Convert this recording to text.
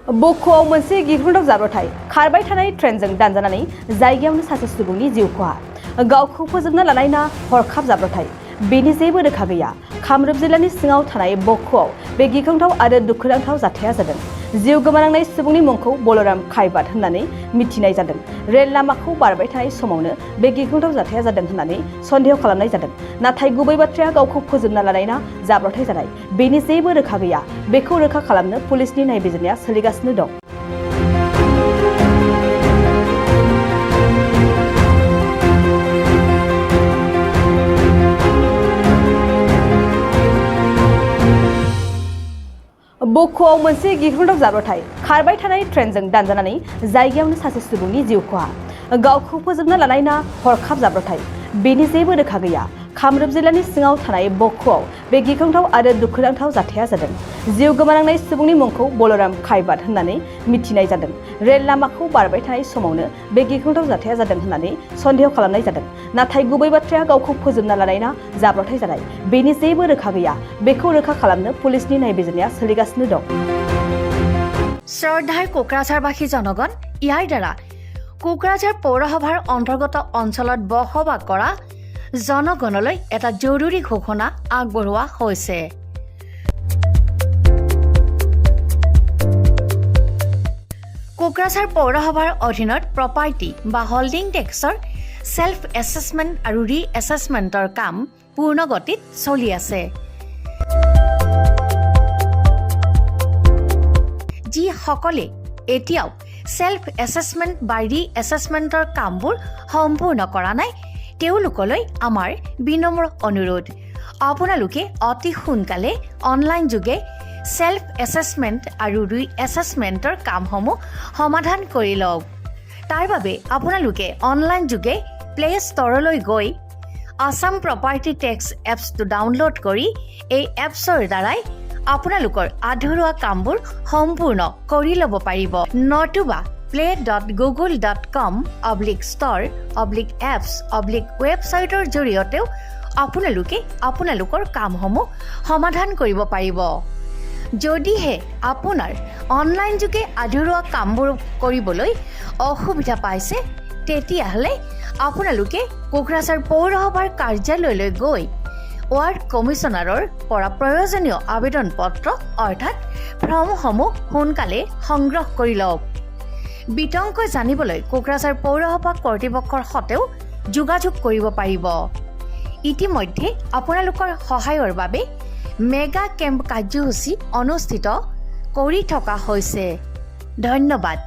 बख'आव मोनसे गिख्रंथाव जाब्रबथाय खारबाय थानाय ट्रेनजों दानजानानै जायगायावनो सासे सुबुंनि जिउ खहा गावखौ फोजोबना लानाय ना हरखाब जाब्रबथाय बेनि जेबो रोखा गैया। कामरुप जिल्लानि सिङाव थानाय बख'आव बे गिख्रंथाव आरो दुखुनांथाव जाथाया जादों। जिउ गोमानांनाय सुबुंनि मुंखौ बलराम खायबाद होननानै मिथिनाय जादों। रेल लामाखौ बारबाय थानाय समावनो बे गिख्रंथाव जाथाया जादों होननानै सन्देह खालामनाय जादों। नाथाय गुबै बाथ्राया गावखौ फोजोबना लानाय ना जाब्रबथाय जानाय बेनि जेबो रोखा गैया। बेखौ रोखा खालामनो पुलिसनि नायबिजिरनाया सोलिगासिनो दं। बख'आव मोनसे गिख्रंथाव जाब्रबथाय खारबाय थानाय ट्रेनजों दानजानानै जायगायावनो सासे सुबुंनि जिउ खहा गावखौ फोजोबना लानाय ना हरखाब जाब्रबथाय बेनि जेबो रोखा गैया। कामरुप जिल्लानि सिङाव थानाय बख'आव बे गिख्रंथाव आरो दुखुनांथाव जाथाया जादों। जिउ गोमानांनाय सुबुंनि मुंखौ बलराम खायबाद होननानै मिथिनाय जादों। रेल लामाखौ बारबाय थानाय समावनो बे गिख्रंथाव जाथाया जादों होननानै सन्देह खालामनाय जादों। नाथाय गुबै बाथ्राया गावखौ फोजोबना लानाय ना जाब्रबथाय जानाय बेनि जेबो रोखा गैया। बेखौ रोखा खालामनो पुलिसनि नायबिजिरनाया सोलिगासिनो दं। শ্ৰদ্ধাৰ কোকৰাঝাৰবাসী জনগণ, ইয়াৰ দ্বাৰা কোকৰাঝাৰ পৌৰসভাৰ অন্তৰ্গত অঞ্চলত বসবাস কৰা জনগণলৈ এটা জৰুৰী ঘোষণা আগবঢ়োৱা হৈছে। কোকৰাঝাৰ পৌৰসভাৰ অধীনত প্ৰপাৰ্টি বা হোল্ডিং টেক্সৰ সেল্ফ এছেছমেণ্ট আৰু ৰি এছেছমেণ্টৰ কাম পূৰ্ণ গতিত চলি আছে। যিসকলে এতিয়াও সেল্ফ এছেছমেণ্ট বা ৰি এছেছমেণ্টৰ কামবোৰ সম্পূৰ্ণ কৰা নাই তেওঁলোকলৈ আমাৰ বিনম্ৰ অনুৰোধ, আপোনালোকে অতি সোনকালে অনলাইন যোগে সেল্ফ এছেছমেণ্ট আৰু ৰি এছেছমেণ্টৰ কামসমূহ সমাধান কৰি লওক। তাৰ বাবে আপোনালোকে অনলাইন যোগে প্লে ষ্টৰলৈ গৈ আছাম প্ৰপাৰ্টি টেক্স এপছটো ডাউনলোড কৰি এই এপছৰ দ্বাৰাই আপোনালোকৰ আধৰুৱা কামবোৰ সম্পূৰ্ণ কৰি ল'ব পাৰিব। নতুবা play.google.com/store/apps/ৱেবছাইটৰ জৰিয়তেও আপোনালোকে আপোনালোকৰ কামসমূহ সমাধান কৰিব পাৰিব। যদিহে আপোনাৰ অনলাইন যোগে আধৰুৱা কামবোৰ কৰিবলৈ অসুবিধা পাইছে তেতিয়াহ'লে আপোনালোকে কোকৰাঝাৰ পৌৰসভাৰ কাৰ্যালয়লৈ গৈ ৱাৰ্ড কমিছনাৰৰ পৰা প্ৰয়োজনীয় আবেদন পত্ৰ অৰ্থাৎ ফৰ্মসমূহ সোনকালে সংগ্ৰহ কৰি লওক। বিতংকৈ জানিবলৈ কোকৰাঝাৰ পৌৰসভা কৰ্তৃপক্ষৰ সৈতেও যোগাযোগ কৰিব পাৰিব। ইতিমধ্যে আপোনালোকৰ সহায়ৰ বাবে মেগা কেম্প কাৰ্যসূচী অনুষ্ঠিত কৰি থকা হৈছে। ধন্যবাদ।